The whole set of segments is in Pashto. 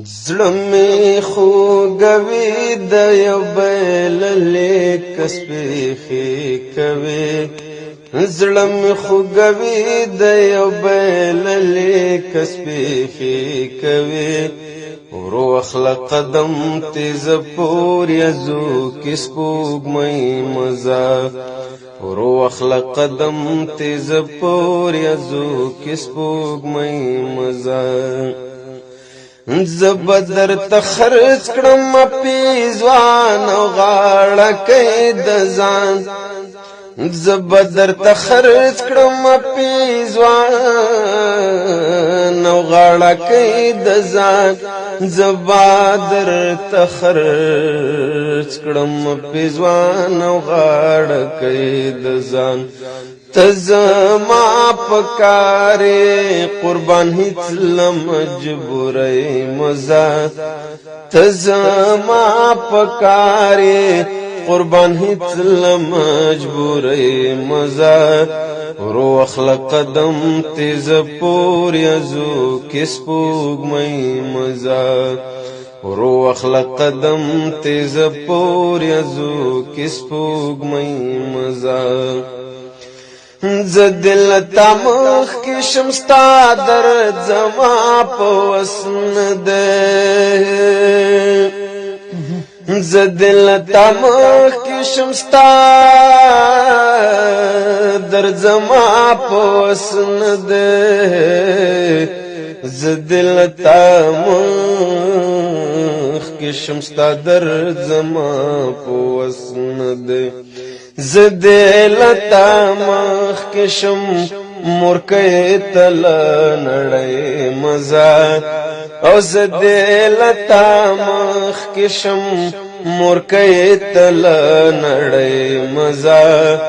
زړه مې خوږوي د یو بایللې کس پېښې کوي زړه مې خوږوي د یو بایللې کس پېښې کوي ورو اخله قدم تیزه پورې ځو کې سپوږمۍ مزه ورو اخله قدم تیزه پورې ځو کې سپوږمۍ مزه زبا درته خرڅ کړم پیزوان او غاړه کې د ځان زبا درته خرڅ کړم پیزوان او غاړه کې د ځان زبا درته خرڅ کړم پیزوان او غاړه کې د ځان تزما پکارے قربان هیڅ لمجبورای مزه تزما پکارے قربان هیڅ لمجبورای مزه ورو اخلق قدم تیز پورې ازو کس پوګمای مزه ورو اخلق قدم تیز پورې ازو کس پوګمای مزه زدل تمخ کی شمستا درد زما پوسن دے زدل تمخ کی شمستا درد زما پوسن دے زدل تمخ کی شمستا درد زما پوسن دے زدلتا مخ کشم مرکه تل نړۍ مزه او زدلتا مخ کشم مرکه تل نړۍ مزه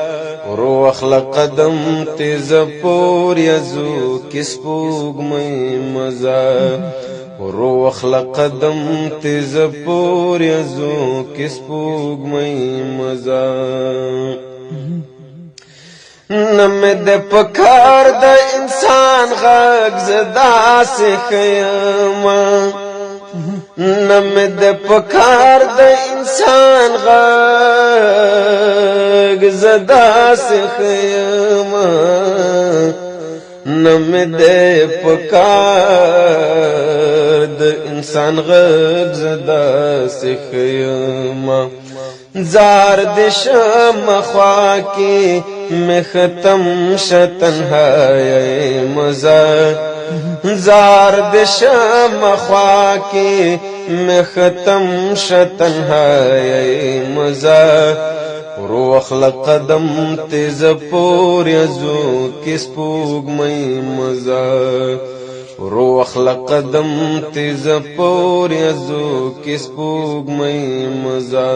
ورو اخلق قدم تیز پور یزو کس پوګمۍ مزه ورو اخلق قدم تیز پور یزو کس پوګمۍ مزه نمد پکار د انسان غږ زدا سخیما نمد پکار د انسان غږ زدا سخیما نمد پکار د انسان غږ زدا سخیما زار دشم خوا کی میں ختم شتنہائی مزہ زار دشم خوا کی میں ختم شتنہائی مزہ رو اخلق قدم تیز پور یزو کس پوګمۍ مزہ رو اخلق قدم تیز پور یزو کس پوګمۍ مزہ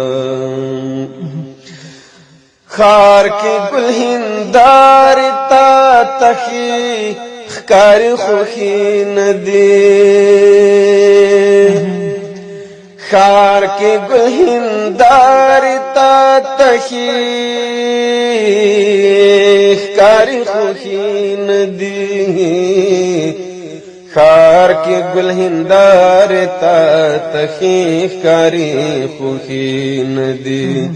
خار کی گل ہندار تا تخی خکار خوخی ندی خار کی گل ہندار تا تخی خکار خوخی ندی خار کی گل ہندار تا تخی خکاری خوخی ندی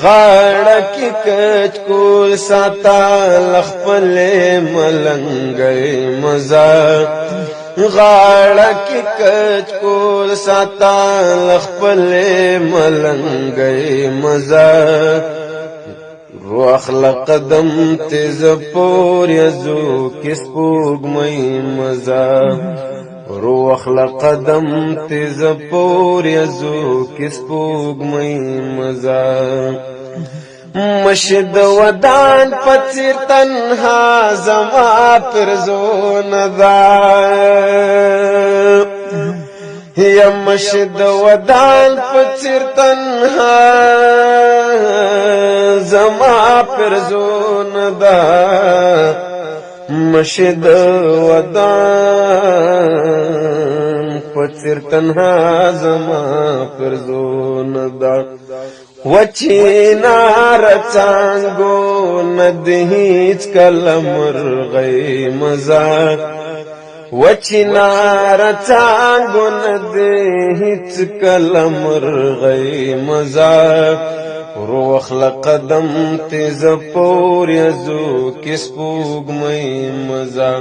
غاړه کې کچ کول ساتا لخپل ملنګي مزه غاړه کې کچ کول ساتا لخپل ملنګي مزه رو اخلق قدم تیز پور یزو کس پوګمۍ مزه رو اخلق قدم تیز پور یزو کس پوګمۍ مزه مشد ودان پڅیر تنها زما پرزو ندا یا مشد ودان پڅیر تنها زما پرزو ندا مشد ودان پڅیر تنها زما پرزو ندا وچی نار څنګه ندهیڅ کلمر غي مزه وچنار څانګو نه دی هیڅ کله مرغۍ مزا روخله قدم تیز پور یزو کې سپوږمۍ مزا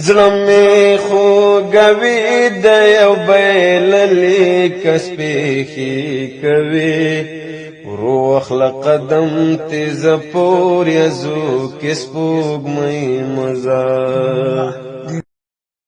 زړه مې خوږوي د یو بیللې کس پېښې کوي روخله قدم تیز پور یزو کې سپوږمۍ مزا